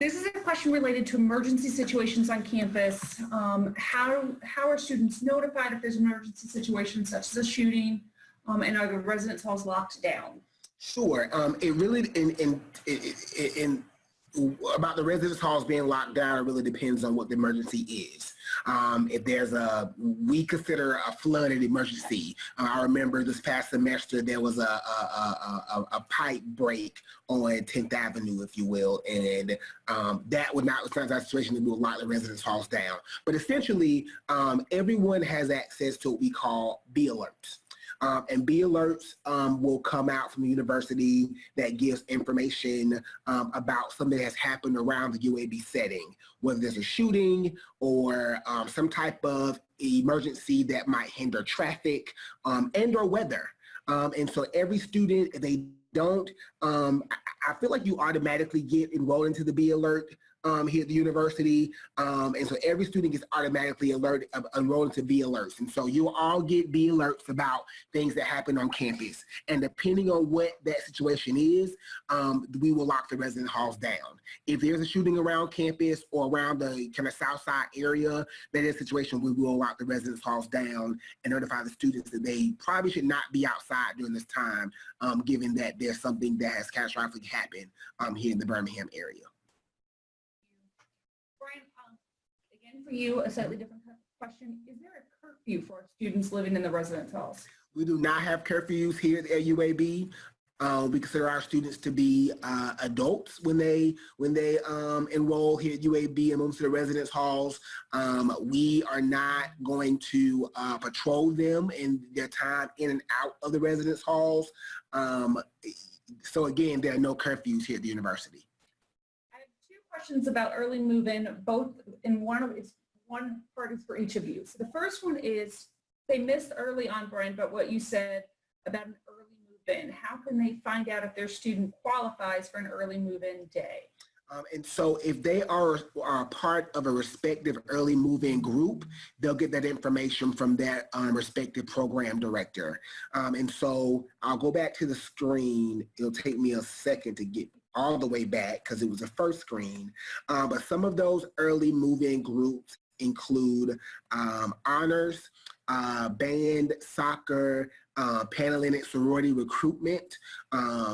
This is a question related to emergency situations on campus. How are students notified if there's an emergency situation such as a shooting, and are the residence halls locked down? Sure. It really, about the residence halls being locked down, it really depends on what the emergency is. If there's we consider a flood an emergency. I remember this past semester there was a pipe break on 10th Avenue, if you will, and that would not, it's not that situation that we would lock the residence halls down. But essentially, everyone has access to what we call B alerts. And B alerts will come out from the university that gives information about something that has happened around the UAB setting, whether there's a shooting or some type of emergency that might hinder traffic and or weather. And so every student, if they don't, I feel like you automatically get enrolled into the B alert here at the university. And so every student gets automatically enrolled into B alerts. And so you'll all get B alerts about things that happen on campus. And depending on what that situation is, we will lock the residence halls down. If there's a shooting around campus or around the kind of South Side area, that is a situation we will lock the residence halls down and notify the students that they probably should not be outside during this time, given that there's something that has catastrophically happened here in the Birmingham area. Brian, again for you, a slightly different question. Is there a curfew for students living in the residence halls? We do not have curfews here at UAB. We consider our students to be adults when they enroll here at UAB and move to the residence halls. We are not going to patrol them in their time in and out of the residence halls. So again, there are no curfews here at the university. I have two questions about early move-in, both in one part is for each of you. So the first one is, they missed early on, Brian, but what you said about an early move-in. How can they find out if their student qualifies for an early move-in day? And so if they are part of a respective early move-in group, they'll get that information from that respective program director. And so I'll go back to the screen. It'll take me a second to get all the way back because it was the first screen. But some of those early move-in groups include honors, band, soccer, Panhellenic sorority recruitment,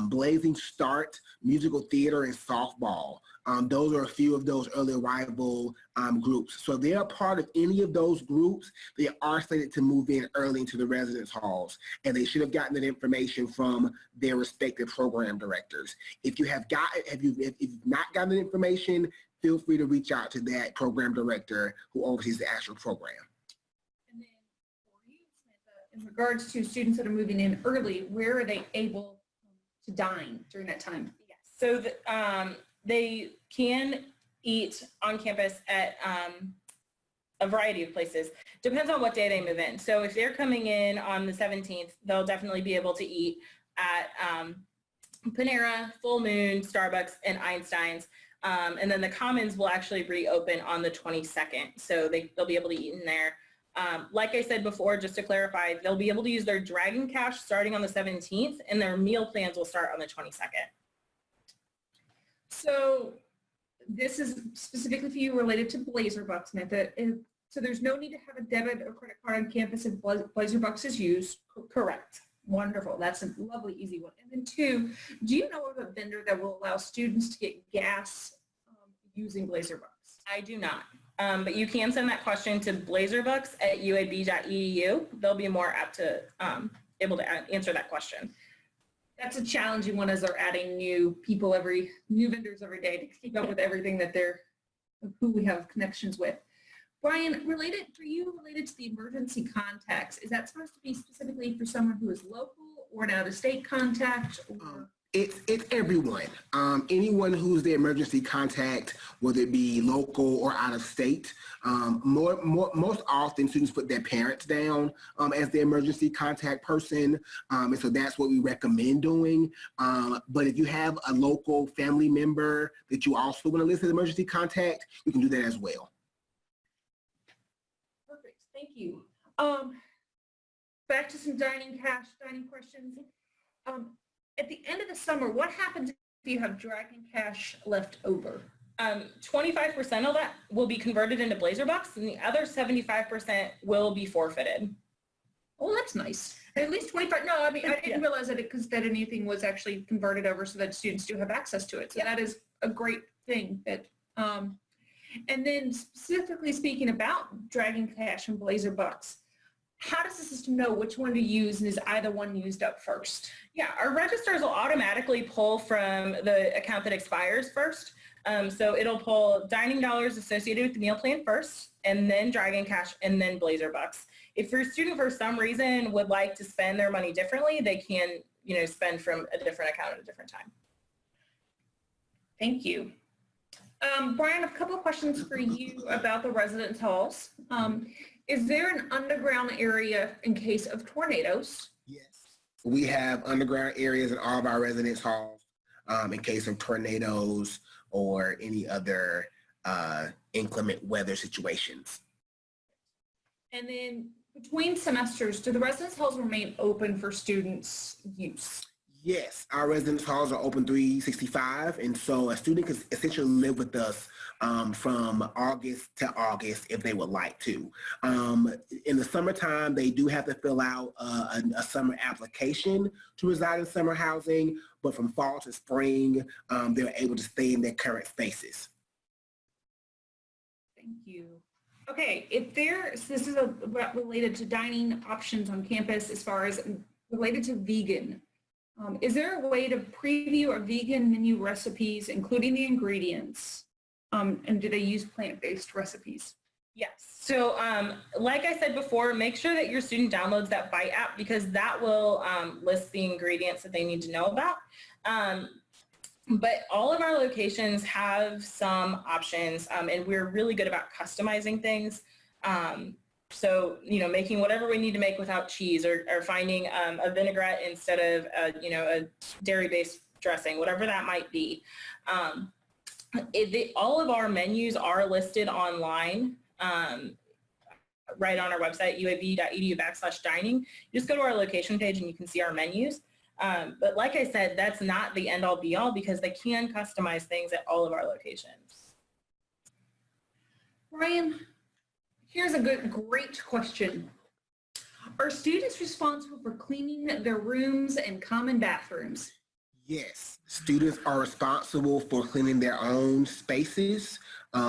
Blazing Start, musical theater, and softball. Those are a few of those early arrival groups. So if they are part of any of those groups, they are slated to move in early into the residence halls, and they should have gotten that information from their respective program directors. If you have if you've not gotten the information, feel free to reach out to that program director who oversees the actual program. And then for you, Samantha, in regards to students that are moving in early, where are they able to dine during that time? Yes. So they can eat on campus at a variety of places. Depends on what day they move in. So if they're coming in on the 17th, they'll definitely be able to eat at Panera, Full Moon, Starbucks, and Einstein's. And then the Commons will actually reopen on the 22nd. So they'll be able to eat in there. Like I said before, just to clarify, they'll be able to use their Dragon Cash starting on the 17th, and their meal plans will start on the 22nd. So this is specifically for you related to Blazer Bucks, Samantha. So there's no need to have a debit or credit card on campus if Blazer Bucks is used. Correct. Wonderful. That's a lovely, easy one. And then two, do you know of a vendor that will allow students to get gas using Blazer Bucks? I do not. But you can send that question to blazerbucks@uab.edu. They'll be more apt to able to answer that question. That's a challenging one as they're adding new vendors every day to keep up with everything that who we have connections with. Brian, related to the emergency contacts, is that supposed to be specifically for someone who is local or an out-of-state contact? Or? It's everyone. Anyone who's the emergency contact, whether it be local or out of state. Most often, students put their parents down as the emergency contact person, and so that's what we recommend doing. But if you have a local family member that you also want to list as emergency contact, you can do that as well. Perfect. Thank you. Back to some dining questions. At the end of the summer, what happens if you have Dragon Cash left over? 25% of that will be converted into Blazer Bucks, and the other 75% will be forfeited. Oh, that's nice. At least 25. No, I mean, I didn't realize that anything was actually converted over so that students do have access to it. So that is a great thing. And then specifically speaking about Dragon Cash and Blazer Bucks, how does the system know which one to use, and is either one used up first? Yeah, our registers will automatically pull from the account that expires first. So it'll pull dining dollars associated with the meal plan first, and then Dragon Cash, and then Blazer Bucks. If your student for some reason would like to spend their money differently, they can, spend from a different account at a different time. Thank you. Brian, a couple of questions for you about the residence halls. Is there an underground area in case of tornadoes? Yes. We have underground areas in all of our residence halls in case of tornadoes or any other inclement weather situations. And then between semesters, do the residence halls remain open for students' use? Yes, our residence halls are open 365, and so a student can essentially live with us from August to August if they would like to. In the summertime, they do have to fill out a summer application to reside in summer housing, but from fall to spring, they're able to stay in their current spaces. Thank you. Okay, this is related to dining options on campus as far as related to vegan. Is there a way to preview a vegan menu recipes, including the ingredients? And do they use plant-based recipes? Yes. So like I said before, make sure that your student downloads that Bite app, because that will list the ingredients that they need to know about. But all of our locations have some options, and we're really good about customizing things. So, making whatever we need to make without cheese, or finding a vinaigrette instead of, a dairy-based dressing, whatever that might be. All of our menus are listed online, right on our website, uab.edu/dining. You just go to our location page and you can see our menus. But like I said, that's not the end-all be-all, because they can customize things at all of our locations. Ryan, here's a great question. Are students responsible for cleaning their rooms and common bathrooms? Yes, students are responsible for cleaning their own spaces.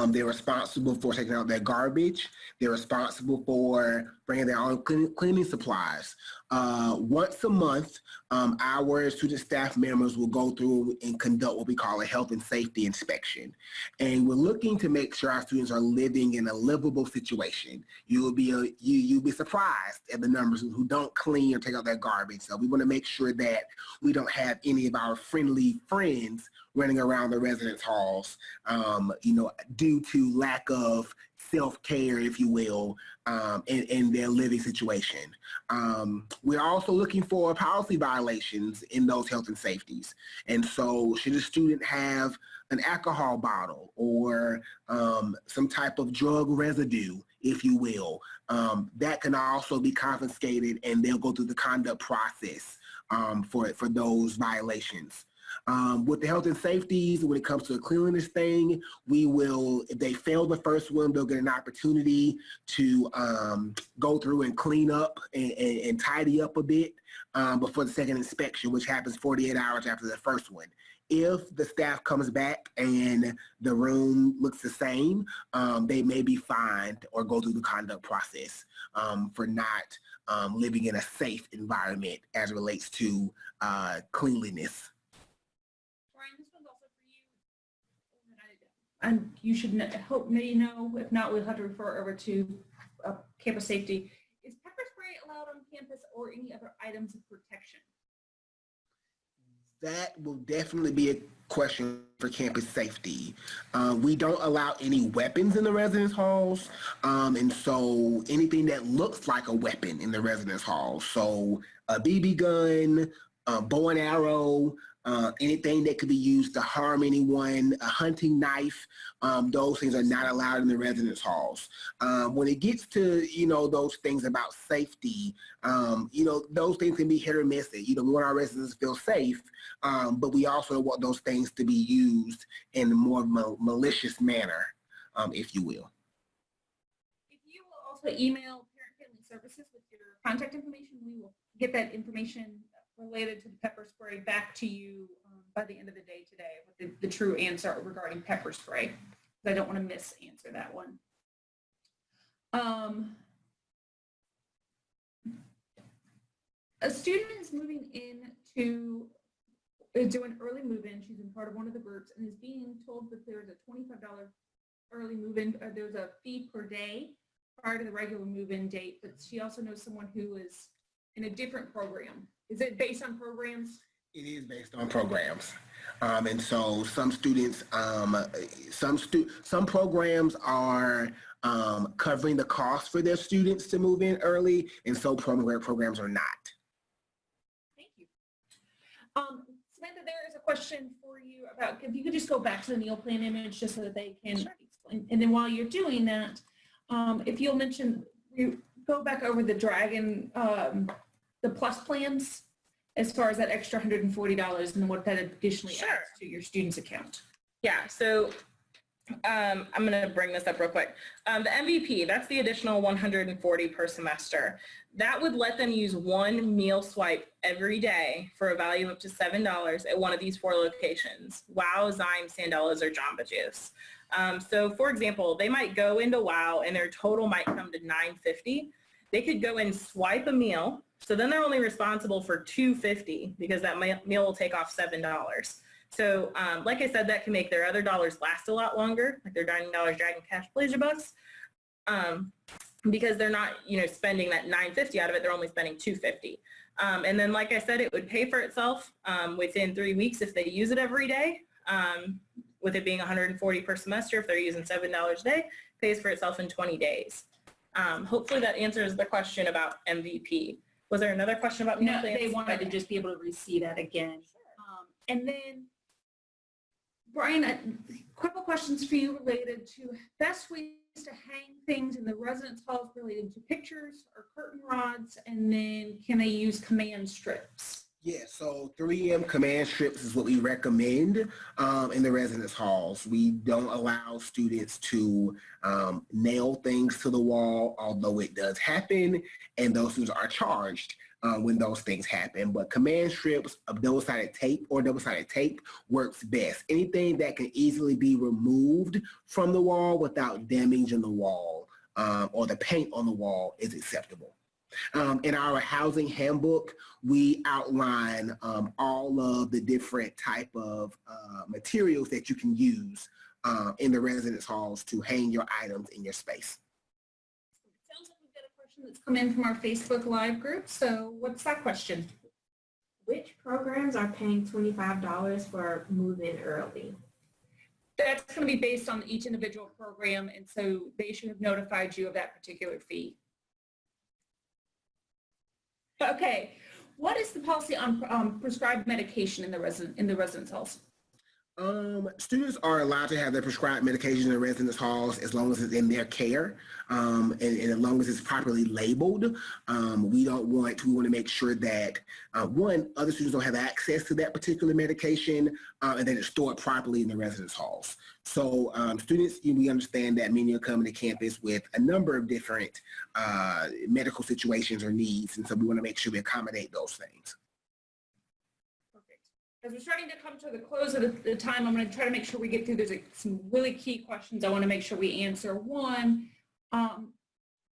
They're responsible for taking out their garbage. They're responsible for bringing their own cleaning supplies. Once a month, our student staff members will go through and conduct what we call a health and safety inspection. And we're looking to make sure our students are living in a livable situation. You'll be surprised at the numbers who don't clean or take out their garbage. So we want to make sure that we don't have any of our friendly friends running around the residence halls, due to lack of self-care, if you will, in their living situation. We're also looking for policy violations in those health and safeties. And so should a student have an alcohol bottle or some type of drug residue, if you will, that can also be confiscated, and they'll go through the conduct process for those violations. With the health and safeties, when it comes to a cleanliness thing, we will, if they fail the first one, they'll get an opportunity to go through and clean up and tidy up a bit before the second inspection, which happens 48 hours after the first one. If the staff comes back and the room looks the same, they may be fined or go through the conduct process for not living in a safe environment as it relates to cleanliness. Brian, this one's also for you. And you should know. If not, we'll have to refer over to campus safety. Is pepper spray allowed on campus or any other items of protection? That will definitely be a question for campus safety. We don't allow any weapons in the residence halls, and so anything that looks like a weapon in the residence halls. So a BB gun, bow and arrow, anything that could be used to harm anyone, a hunting knife, those things are not allowed in the residence halls. When it gets to, those things about safety, those things can be hit or miss. We want our residents to feel safe, but we also want those things to be used in a more malicious manner, if you will. If you will also email Parent Family Services with your contact information, we will get that information related to the pepper spray back to you by the end of the day today with the true answer regarding pepper spray. I don't want to misanswer that one. A student is moving in to do an early move-in. She's in part of one of the groups and is being told that there's a $25 early move-in. There's a fee per day prior to the regular move-in date, but she also knows someone who is in a different program. Is it based on programs? It is based on programs. And so some students, some programs are covering the cost for their students to move in early, and so programs are not. Thank you. Samantha, there is a question for you about, if you could just go back to the meal plan image just so that they can explain. And then while you're doing that, if you'll mention, you go back over the Dragon, the plus plans, as far as that extra $140 and what that additionally adds to your student's account. Yeah, so I'm going to bring this up real quick. The MVP, that's the additional $140 per semester. That would let them use one meal swipe every day for a value of up to $7 at one of these 4 locations: WOW, Zyme, Sandella's, or Jamba Juice. So for example, they might go into WOW and their total might come to $9.50. They could go and swipe a meal. So then they're only responsible for $2.50 because that meal will take off $7. So like I said, that can make their other dollars last a lot longer, like their Dining Dollars, Dragon Cash, Pleasure Bucks, because they're not, spending that $9.50 out of it. They're only spending $2.50. And then, like I said, it would pay for itself within 3 weeks if they use it every day. With it being $140 per semester, if they're using $7 a day, pays for itself in 20 days. Hopefully that answers the question about MVP. Was there another question about meal No, plans? they wanted to just be able to re-see that again. And then, Brian, a couple questions for you related to best ways to hang things in the residence halls related to pictures or curtain rods, and then can they use command strips? Yeah, so 3M command strips is what we recommend in the residence halls. We don't allow students to nail things to the wall, although it does happen, and those students are charged when those things happen. But command strips of double-sided tape or double-sided tape works best. Anything that can easily be removed from the wall without damaging the wall or the paint on the wall is acceptable. In our housing handbook, we outline all of the different type of materials that you can use in the residence halls to hang your items in your space. It sounds like we've got a question that's come in from our Facebook Live group. So what's that question? which programs are paying $25 for move-in early? That's going to be based on each individual program, and so they should have notified you of that particular fee. Okay, what is the policy on prescribed medication in the residence halls? Students are allowed to have their prescribed medication in the residence halls as long as it's in their care, and as long as it's properly labeled. We want to make sure that one, other students don't have access to that particular medication, and that it's stored properly in the residence halls. So students, we understand that many are coming to campus with a number of different medical situations or needs, and so we want to make sure we accommodate those things. As we're starting to come to the close of the time, I'm going to try to make sure we get through. There's some really key questions I want to make sure we answer. One,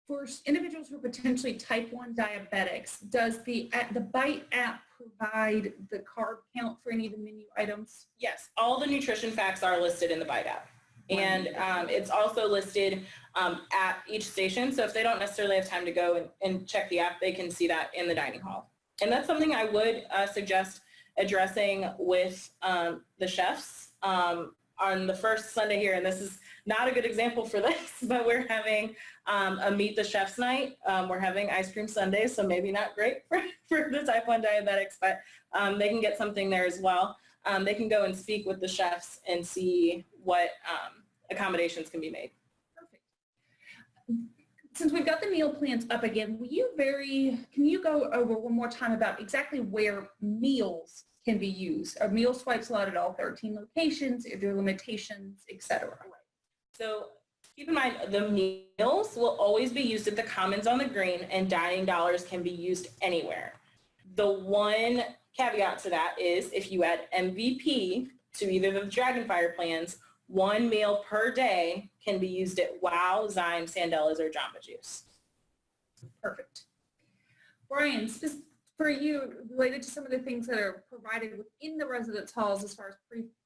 for individuals who are potentially type 1 diabetics, does the Bite app provide the carb count for any of the menu items? Yes, all the nutrition facts are listed in the Bite app. And it's also listed at each station. So if they don't necessarily have time to go and check the app, they can see that in the dining hall. And that's something I would suggest addressing with the chefs on the first Sunday here. And this is not a good example for this, but we're having a Meet the Chefs night. We're having ice cream sundaes, so maybe not great for the type 1 diabetics, but they can get something there as well. They can go and speak with the chefs and see what accommodations can be made. Perfect. Since we've got the meal plans up again, can you go over one more time about exactly where meals can be used? Are meal swipes allowed at all 13 locations? Are there limitations, et cetera? So keep in mind, the meals will always be used at the Commons on the Green, and dining dollars can be used anywhere. The one caveat to that is if you add MVP to either of the Dragonfire plans, one meal per day can be used at Wow, Zyme, Sandella's, or Jamba Juice. Perfect. Brian, for you, related to some of the things that are provided within the residence halls as far as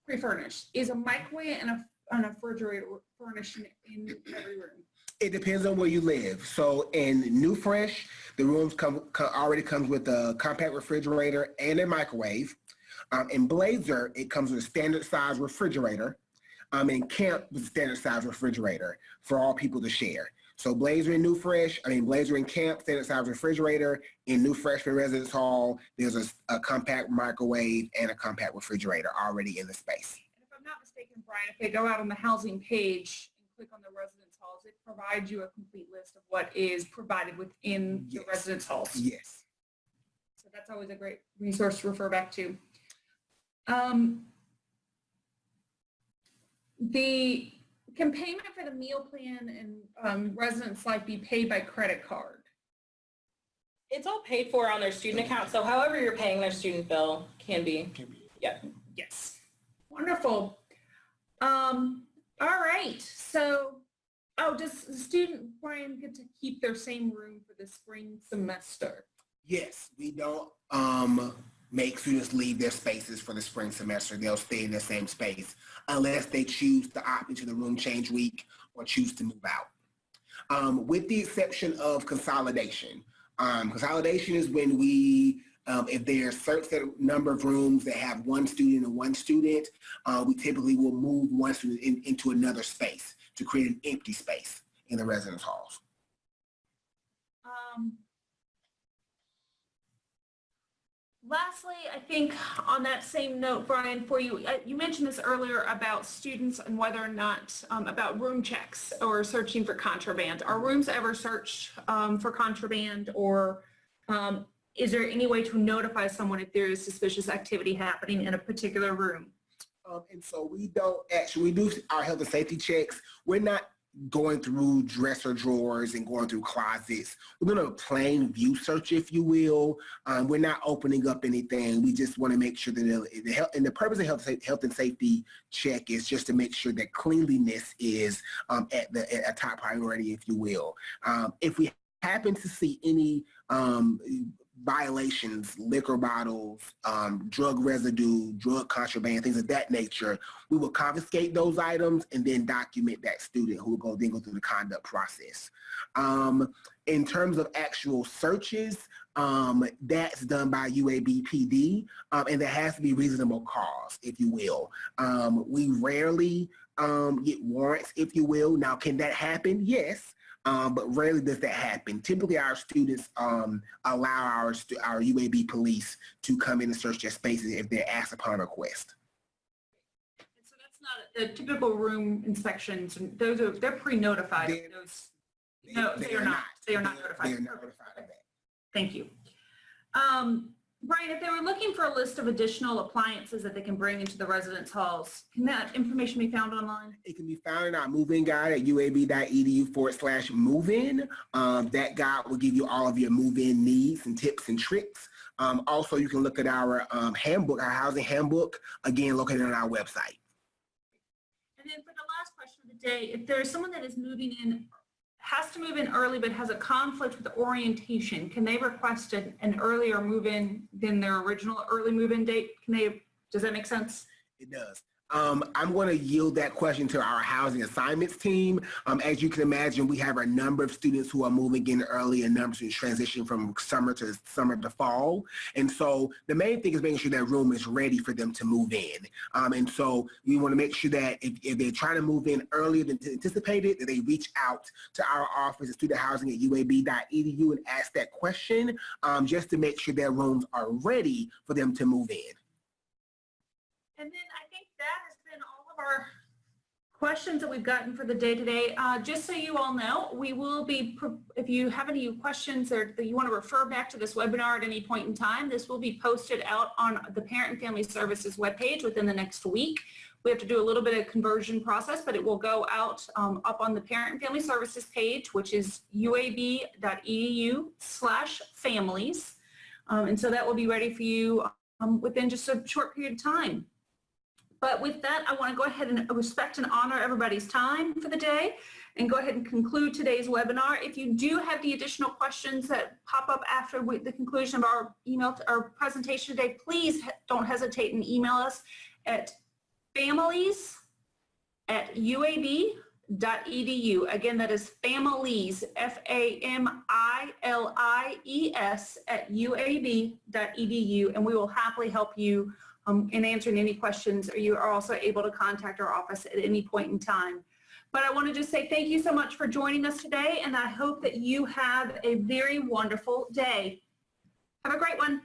pre-furnished, is a microwave and a refrigerator furnished in every room? It depends on where you live. So in New Fresh, the rooms already comes with a compact refrigerator and a microwave. In Blazer, it comes with a standard size refrigerator. In Camp, with a standard size refrigerator for all people to share. So Blazer and Blazer and Camp, standard size refrigerator. In New Freshman Residence Hall, there's a compact microwave and a compact refrigerator already in the space. And if I'm not mistaken, Brian, if they go out on the housing page and click on the residence halls, it provides you a complete list of what is provided within the residence halls. Yes. So that's always a great resource to refer back to. Can payment for the meal plan and Residence Life be paid by credit card? It's all paid for on their student account, so however you're paying their student bill can be. Yeah. Yes. Wonderful. All right. So, does the student, Brian, get to keep their same room for the spring semester? Yes, we don't make students leave their spaces for the spring semester. They'll stay in the same space unless they choose to opt into the room change week or choose to move out. With the exception of consolidation. Consolidation is when we, if there's a certain number of rooms that have one student and one student, we typically will move one student into another space to create an empty space in the residence halls. Lastly, I think on that same note, Brian, for you, you mentioned this earlier about students and whether or not, about room checks or searching for contraband. Are rooms ever searched for contraband, or is there any way to notify someone if there is suspicious activity happening in a particular room? And so we don't actually, we do our health and safety checks. We're not going through dresser drawers and going through closets. We're doing a plain view search, if you will. We're not opening up anything. We just want to make sure that the purpose of health and safety check is just to make sure that cleanliness is at a top priority, if you will. If we happen to see any violations, liquor bottles, drug residue, drug contraband, things of that nature, we will confiscate those items and then document that student who will then go through the conduct process. In terms of actual searches, that's done by UAB PD, and there has to be reasonable cause, if you will. We rarely get warrants, if you will. Now, can that happen? Yes. But rarely does that happen. Typically, our students allow our UAB police to come in and search their spaces if they're asked upon request. So that's not the typical room inspections. They're pre-notified. They are not. They are not notified. They are not notified of that. Thank you. Brian, if they were looking for a list of additional appliances that they can bring into the residence halls, can that information be found online? It can be found in our move-in guide at uab.edu/move-in. That guide will give you all of your move-in needs and tips and tricks. Also, you can look at our handbook, our housing handbook, again, located on our website. And then for the last question of the day, if there's someone that is moving in, has to move in early but has a conflict with the orientation, can they request an earlier move-in than their original early move-in date? Does that make sense? It does. I'm going to yield that question to our housing assignments team. As you can imagine, we have a number of students who are moving in early and numbers who transition from summer to fall. And so the main thing is making sure that room is ready for them to move in. And so we want to make sure that if they're trying to move in earlier than anticipated, that they reach out to our office at studenthousing@uab.edu and ask that question just to make sure their rooms are ready for them to move in. And then I think that has been all of our questions that we've gotten for the day today. Just so you all know, we will be, if you have any questions or that you want to refer back to this webinar at any point in time, this will be posted out on the Parent and Family Services webpage within the next week. We have to do a little bit of conversion process, but it will go out up on the Parent and Family Services page, which is uab.edu/families. And so that will be ready for you within just a short period of time. But with that, I want to go ahead and respect and honor everybody's time for the day and go ahead and conclude today's webinar. If you do have the additional questions that pop up after the conclusion of our presentation today, please don't hesitate and email us at families@uab.edu. Again, that is families, FAMILIES @uab.edu, and we will happily help you in answering any questions, or you are also able to contact our office at any point in time. But I want to just say thank you so much for joining us today, and I hope that you have a very wonderful day. Have a great one.